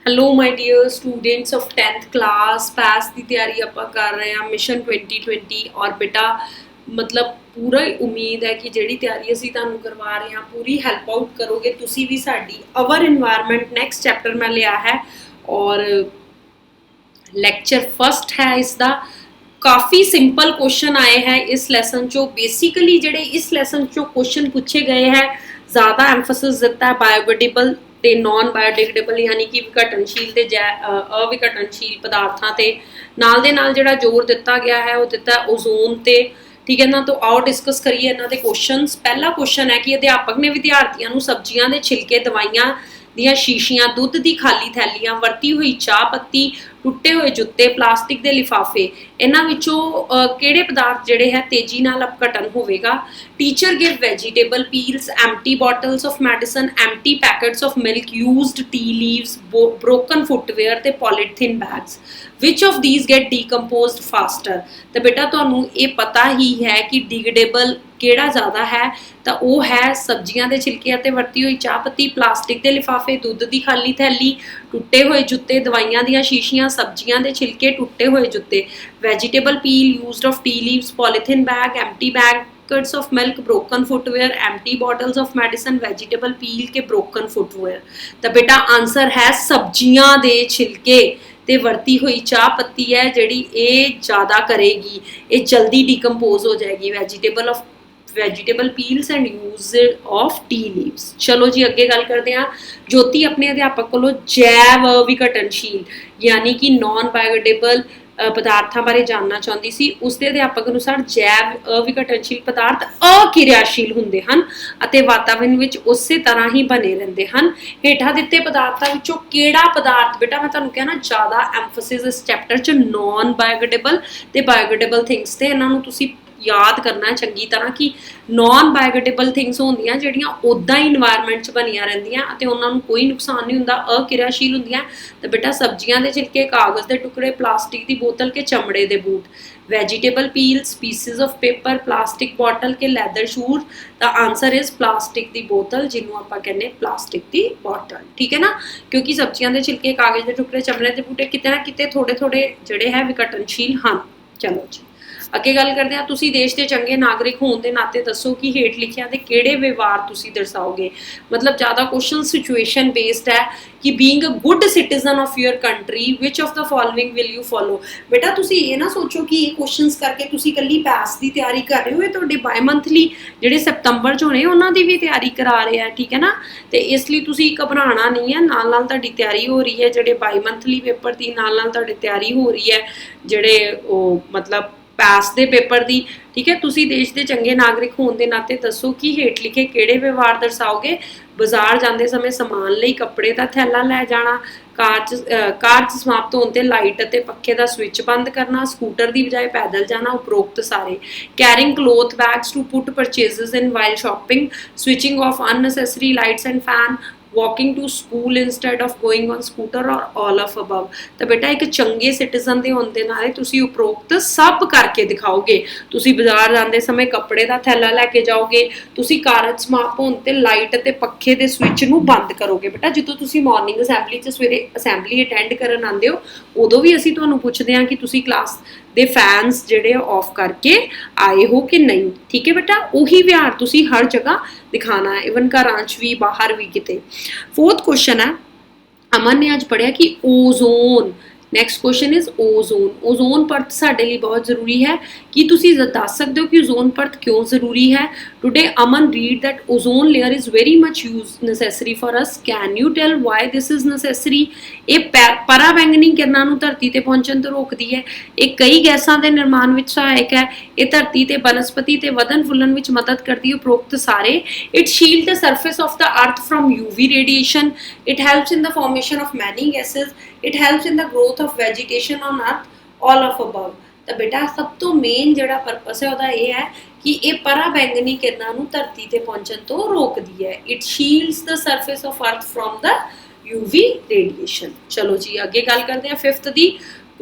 Hello my dear students of 10th class पैस की तैयारी आप कर रहे हैं मिशन 2020 और बेटा मतलब पूरा ही उम्मीद है कि जिहड़ी तैयारी असीं तुहानूं करवा रहे हैं पूरी हैल्प आउट करोगे तुसीं भी साडी अवर इन्वायरमेंट नैक्सट चैप्टर मैं लिया है और लेक्चर फर्स्ट है इसका काफ़ी सिंपल क्वेश्चन आए हैं इस लैसन चो बेसिकली जिहड़े इस लैसन चो क्वेश्चन पूछे गए हैं ज़्यादा एम्फसिस दिता है बायोडिग्रेडेबल ते नॉन बायोडिग्रेडेबल यानी कि विघटनशील ते अविघटनशील पदार्थां ते नाल दे नाल जिहड़ा जोर दिता गया है वो दिता है ओजोन ते ठीक है ना। तो आओ डिस्कस करिए इन्हां दे क्वेश्चनस। पहला क्वेश्चन है कि अध्यापक ने विद्यार्थियों नूं सब्जियां दे छिलके दवाइयां दियां शीशियां दुध दी खाली थैलियां वरती हुई चाह पत्ती टुटे हुए जुत्ते प्लास्टिक के लिफाफे इन्हां विचों किहड़े पदार्थ जिहड़े है तेजी नाल अपघटन होवेगा। Teacher give vegetable peels empty bottles of medicine empty packets of milk used tea leaves broken footwear ते polythene bags which of these get decomposed faster. तो बेटा तुहानूं ये पता ही है कि डिग्रेडेबल किहड़ा ज़्यादा है तो वह है सब्जियां दे छिलके अते वरती हुई चाह पत्ती प्लास्टिक के लिफाफे दुध की खाली थैली टुटे हुए जुत्ते दवाइयां दियां शीशियां सब्जियां दे छिलके टुटे हुए जुत्ते vegetable peel used of tea leaves polythene bag empty packets of milk broken footwear empty bottles of medicine vegetable peel के ब्रोकन फुटवेयर। तो बेटा आंसर है सब्जियां दे छिलके ते वरती हुई चाह पत्ती है जिहड़ी ये ज़्यादा करेगी ये जल्दी डिकंपोज हो जाएगी vegetable peels and use of tea leaves. चलो जी अगे गल करते हैं। ज्योति अपने अध्यापक को जैव अविघटनशील यानी कि नॉन बायोडिग्रेडेबल पदार्थों बारे जानना चाहती सी। उसके अध्यापक अनुसार जैव अविघटनशील पदार्थ अकिरियाशील हुंदे हन अते वातावरण विच उसे तरह ही बने रहंदे हन। हेठा दिते पदार्थों विचों किहड़ा पदार्थ बेटा मैं तुहानूं कहना ज़्यादा एम्फसिस इस चैप्टर च नॉन बायोडिग्रेडेबल ते बायोडिग्रेडेबल थिंग्स ते इन्हां नूं तुसीं याद करना है चंगी तरह कि नॉन बायोडिग्रेडेबल थिंग्स होंदियां जिहड़ियां उदां ही इन्वायरमेंट च बनियां रहिंदियां अते उन्हां नूं कोई नुकसान नहीं हुंदा अकिरियाशील हुंदियां। तो बेटा सब्जियां दे छिलके कागज़ के टुकड़े प्लास्टिक की बोतल के चमड़े के बूट vegetable peels pieces of paper plastic bottle के leather shoes. The answer is plastic की बोतल जिन्होंने आप कहने प्लास्टिक की बॉटल ठीक है ना क्योंकि सब्जियां दे छिलके कागज़ के टुकड़े चमड़े के बूटे किते ना किते थोड़े थोड़े जिहड़े है विघटनशील हैं। चलो जी अगे गल करते हैं। तुसी देश के चंगे नागरिक होने के नाते दसो कि हेठ लिखिया दे किहड़े व्यवहार तुसी दर्शाओगे। मतलब ज़्यादा क्वेश्चन सिचुएशन बेस्ड है कि being a good citizen of your country which of the following will you follow. बेटा तुसी ये ना सोचो कि ये क्वेश्चंस करके तुसी कल्ली पैस की तैयारी कर रहे हो तुहाडे बाय मंथली जिहड़े सितंबर च होने उन्हां दी भी तैयारी करा रहे हैं ठीक है ना। तो इसलिए तुसी घबराना नहीं है नाल नाल तुहाडी तैयारी हो रही है जिहड़े बाय मंथली पेपर की नाल नाल तुहाडी तैयारी हो रही है जिहड़े मतलब पैस दे पेपर दी ठीक है। तुसी देश के चंगे नागरिक होने के नाते दसो कि हेठ लिखे किहड़े व्यवहार दर्शाओगे। बाजार जाते समय समान लई कपड़े का थैला लै जाना कार समाप्त होने ते लाइट अते पखे का स्विच बंद करना स्कूटर की बजाय पैदल जाना उपरोक्त सारे carrying cloth bags to put purchases in while shopping switching off unnecessary lights and fan walking to school instead of going on scooter और ऑल ऑफ अबव। तो बेटा एक चंगे सिटीजन के होने नाले तुसी उपरोक्त सब करके दिखाओगे। तुसी बाजार जाते समय कपड़े का थैला लैके जाओगे तुसी कारज समाप्त होने ते लाइट ते पखे के स्विच नूं बंद करोगे। बेटा जो तुसी मॉर्निंग असैंबली च सवेरे असैंबली अटेंड करन आंदे हो उदों भी असीं तुहानूं पुछदे हां कि तुसी क्लास दे फैनस जिहड़े ऑफ करके आए हो कि नहीं ठीक है बेटा। उही व्यवहार तुसी हर जगह दिखाना है इवन घरां च भी बाहर भी किते। फोर्थ क्वेश्चन है अमन ने आज पढ़िया कि ozone next question is ozone ozone परत साडे लिए बहुत जरूरी है कि तुसी दस सकते हो कि ओजोन परत क्यों जरूरी है। Today Aman read that ozone layer is very much use necessary for us can you tell why this is necessary. ये पराबैंगनी किरणां नूं धरती ते पहुंचण तो रोकदी है ये कई गैसां दे निर्माण विच सहायक है ये धरती ते बनस्पति ते वधन फुल्लण विच मदद करदी है उपरोक्त सारे। It shield the surface of the earth from UV radiation it helps in the formation of many gases it helps in the growth of vegetation on earth all of above. तो बेटा सब तो मेन जिहड़ा purpose है वह यह है कि ये पराबैंगनी किरणां नूं धरती ते पहुंचण तो रोकदी है। It shields the surface of earth from the UV radiation. चलो जी अगे गल करते हैं फिफ्थ दी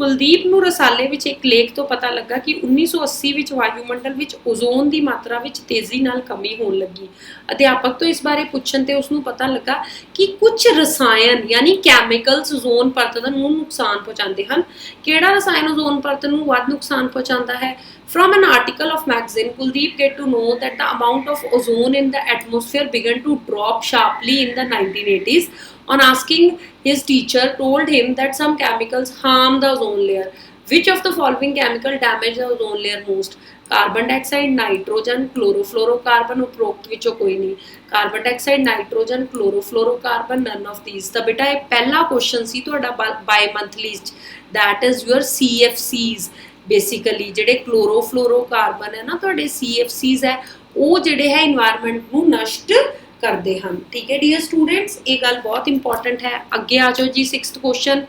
ਕੁਲਦੀਪ ਨੂੰ ਰਸਾਲੇ ਵਿੱਚ ਇੱਕ ਲੇਖ ਤੋਂ ਪਤਾ ਲੱਗਾ ਕਿ 1980 ਵਿੱਚ ਵਾਯੂਮੰਡਲ ਵਿੱਚ ਓਜ਼ੋਨ ਦੀ ਮਾਤਰਾ ਵਿੱਚ ਤੇਜ਼ੀ ਨਾਲ ਕਮੀ ਹੋਣ ਲੱਗੀ। ਅਧਿਆਪਕ ਤੋਂ ਇਸ ਬਾਰੇ ਪੁੱਛਣ ਤੇ ਉਸ ਨੂੰ ਪਤਾ ਲੱਗਾ ਕਿ ਕੁਝ ਰਸਾਇਣ ਯਾਨੀ ਕੈਮੀਕਲਸ ਓਜ਼ੋਨ ਪਰਤ ਨੂੰ ਨੁਕਸਾਨ ਪਹੁੰਚਾਉਂਦੇ ਹਨ। ਕਿਹੜਾ ਰਸਾਇਣ ਓਜ਼ੋਨ ਪਰਤ ਨੂੰ ਵੱਧ ਨੁਕਸਾਨ ਪਹੁੰਚਾਉਂਦਾ ਹੈ? From an article of magazine, Kuldeep get to know that the amount of ozone in the atmosphere began to drop sharply in the 1980s. On asking, his teacher told him that some chemicals harm the ozone layer. Which of the following chemical damage the ozone layer most? Carbon dioxide, nitrogen, chlorofluorocarbon, उपरोक्त विचों कोई नहीं। Carbon dioxide, nitrogen, chlorofluorocarbon, none of these। तो बेटा ये पहला question सी तुहाडा bi-monthly that is your CFCs। Basically ਜਿਹੜੇ क्लोरोफ्लोरोकार्बन है ना तुहाडे CFCs है वो ਜਿਹੜੇ है इन्वायरमेंट ਨੂੰ नष्ट ਕਰਦੇ ਹਨ। ठीक है डियर स्टूडेंट्स, ये गल बहुत इंपॉर्टेंट है। अगे आ जाओ जी 6th क्वेश्चन।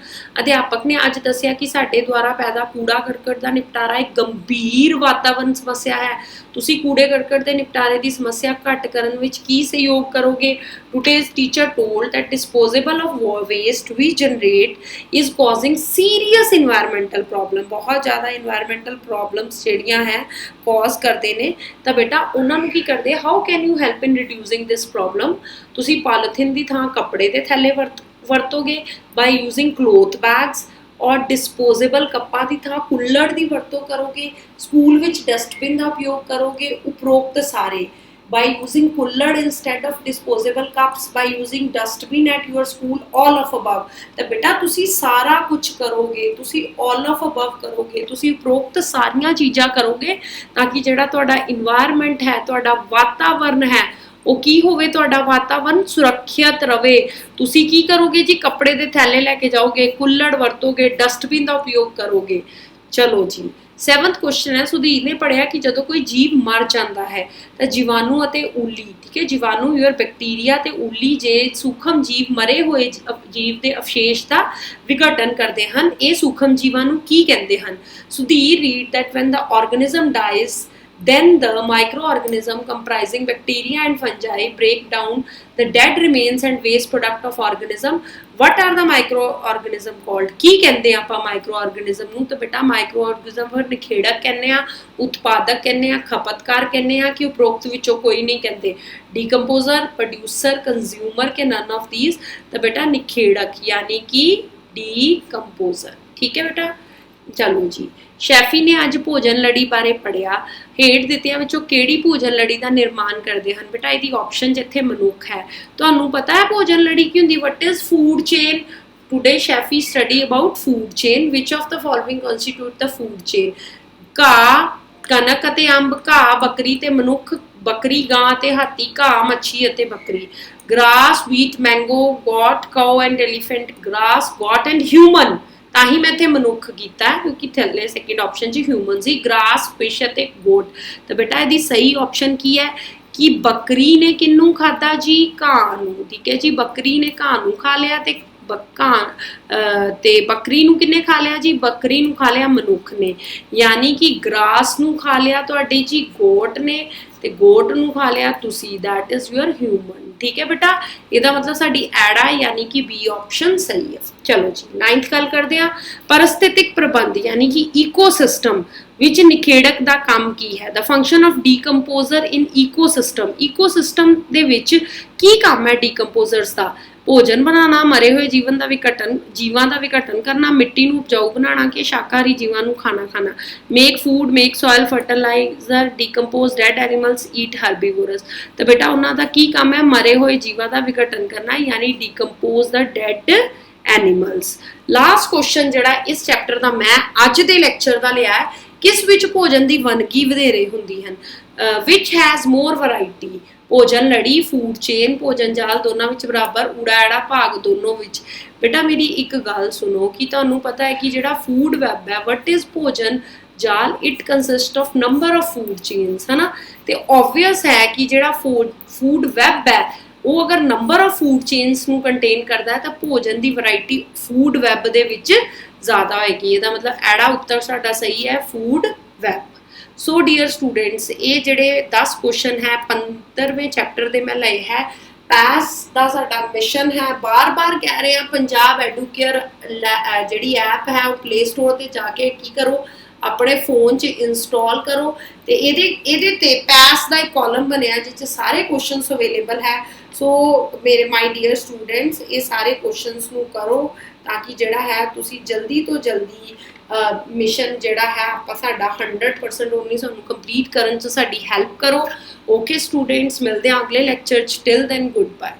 अध्यापक ने अज दसिया कि साडे द्वारा पैदा कूड़ा करकट का निपटारा एक गंभीर वातावरण समस्या है। तुसी कूड़े करकट के निपटारे की समस्या घट करन विच की सहयोग करोगे? Today's teacher told that disposable of waste we generate is causing serious environmental problem. बहुत ज़्यादा इन्वायरमेंटल प्रॉब्लम्स जिहड़ियां है कॉज करते हैं। तो बेटा उन्होंने की करते, how can you help in reducing this problem? तुसी पॉलीथिन की थां कपड़े के थैले वरतोगे बाय यूजिंग क्लोथ बैग्स और डिस्पोजेबल कप्पां की थां कुल्लड़ की वरतों करोगे। स्कूल विच डस्टबिन का उपयोग करोगे। उपरोक्त सारे by using kulhad instead of disposable cups, by using dustbin at your school, all of above। तो बेटा तुसी सारा कुछ करोगे, तुसी all of above करोगे, तुसी उपरोक्त सारियां चीज़ां करोगे ताकि जिहड़ा तुहाडा इन्वायरमेंट है, तुहाडा वातावरण है वो की होवे, तुहाडा वातावरण सुरक्षित रवे। तुसी की करोगे जी? कपड़े दे थैले लैके जाओगे, कुल्लड़ वरतोगे, डस्टबिन का उपयोग करोगे। चलो जी 7th क्वेश्चन है। सुधीर ने पढ़िया कि जदों कोई जीव मर जाता है तो जीवाणु अते ऊली, ठीक है, जीवाणु योर बैक्टीरिया ते ऊली जे सूखम जीव मरे हुए जीव के अवशेष का विघटन करते हैं, ये सूखम जीवाणु की कहते हैं? Sudhir read that when the organism dies then the microorganism comprising bacteria and fungi break down the dead remains and waste product of organism। what are the microorganism called? की कहते हैं आप microorganism ਨੂੰ? तो बेटा microorganism फिर निखेड़क कहने आ, उत्पादक कहने आ, खपतकार कहने आ कि उपरोक्त विचों कोई नहीं कहते? डिकम्पोजर, प्रोड्यूसर, कंज्यूमर के नन ऑफ दीज। तो बेटा निखेड़क यानी कि डिकम्पोजर। ठीक है बेटा, चलो जी। शैफी ने अज भोजन लड़ी बारे पढ़िया। हेठ दित्तियां विचों किहड़ी भोजन लड़ी का निर्माण करते हैं? बेटा इहदी ऑप्शन जिथे मनुख है। तुहानूं पता है भोजन लड़ी की हुंदी? What is food chain? Today शैफी study about food chain. Which of the following constitute the food chain? घाह, कनक अते अंब, घाह, बकरी ते मनुख, बकरी, गां ते हाथी, घाह, मच्छी अते बकरी। Grass, wheat, mango, got, cow and elephant. Grass, got and human, ताही मैं इत्थे मनुख कीता है क्योंकि थल्ले सैकेंड ऑप्शन जी ह्यूमन सी। ग्रास, फिश अते गोट। तो बेटा इहदी सही ऑप्शन की है कि बकरी ने किन्नू खादा जी? घाह नूं। ठीक है जी, बकरी ने घाह नूं खा लिया ते बकरी नूं किन्ने खा लिया जी? बकरी नूं खा लिया मनुख ने। यानी कि ग्रास नूं खा लिया तुहाडे जी गोट ने ते गोट नूं खा लिया तुसी, दैट इज योर ह्यूमन। ठीक है बेटा, ਇਹਦਾ मतलब साडी ਐੜਾ यानी कि बी ऑप्शन सही है। चलो जी 9th गल करते हैं। परिस्थितिक प्रबंध यानी कि ईकोसिस्टम विच निखेड़क दा काम की है? The function of decomposer in ecosystem. Ecosystem दे विच की काम है डीकंपोजर्स दा? भोजन बनाना, मरे हुए जीवन का जीवां का विघटन करना, मिट्टी नूं उपजाऊ बनाना कि शाकाहारी जीवां नूं खाना खाना। Make food, make soil fertiliser, decompose dead animals, eat herbivores. तो बेटा उन्हां दा की काम है? मरे हुए जीवां का विघटन करना यानी decompose the dead animals. Last question जिहड़ा इस चैप्टर का मैं अज दे लैक्चर का लिया है, किस विच भोजन की वनगी वधेरे हुंदी है? Which has more variety? भोजन लड़ी, फूड चेन, भोजन जाल दोनों विच बराबर, ऊड़ा एड़ा भाग दोनों विच। बेटा मेरी एक गल सुनो कि तुहानूं पता है कि जिहड़ा फूड वैब है, वट इज़ भोजन जाल? It consist of number of food chains, है ना। तो ऑबवियस है कि जिहड़ा फूड वैब है वो अगर नंबर ऑफ फूड चेन्स नूं कंटेन करता है तो भोजन की वैरायटी फूड वैब दे विच ज़्यादा होएगी। इहदा मतलब एड़ा उत्तर साडा सही है, food web. So dear students, ये जिहड़े 10 क्वेश्चन है 15वें चैप्टर दे मैं लए है ਪੈਸ ਦਾ ਸਾਡਾ ਮਿਸ਼ਨ ਹੈ, ਬਾਰ-ਬਾਰ ਕਹਿ ਰਹੇ ਹਾਂ ਪੰਜਾਬ ਐਡੂਕੇਅਰ ਜਿਹੜੀ ਐਪ ਹੈ ਉਹ ਪਲੇ ਸਟੋਰ ਤੇ ਜਾ ਕੇ ਕੀ ਕਰੋ, ਆਪਣੇ ਫੋਨ 'ਚ ਇੰਸਟਾਲ ਕਰੋ ਤੇ ਇਹਦੇ ਤੇ ਪੈਸ ਦਾ ਇੱਕ ਕਾਲਮ ਬਣਿਆ ਜਿਸ 'ਚ ਸਾਰੇ ਕੁਐਸਚਨਸ ਅਵੇਲੇਬਲ ਹੈ। ਸੋ ਮੇਰੇ ਮਾਈ ਡੀਅਰ ਸਟੂਡੈਂਟਸ, ਇਹ ਸਾਰੇ ਕੁਐਸਚਨਸ ਨੂੰ ਕਰੋ ਤਾਂ ਕਿ ਜਿਹੜਾ ਹੈ ਤੁਸੀਂ ਜਲਦੀ ਤੋਂ ਜਲਦੀ ਮਿਸ਼ਨ ਜਿਹੜਾ ਹੈ ਆਪਾਂ ਸਾਡਾ 100% ਉਹਨੇ ਸਾਨੂੰ ਕੰਪਲੀਟ ਕਰਨ 'ਚ ਸਾਡੀ ਹੈਲਪ ਕਰੋ। ਓਕੇ ਸਟੂਡੈਂਟਸ, ਮਿਲਦੇ ਹਾਂ ਅਗਲੇ ਲੈਕਚਰ 'ਚ। Till then good bye.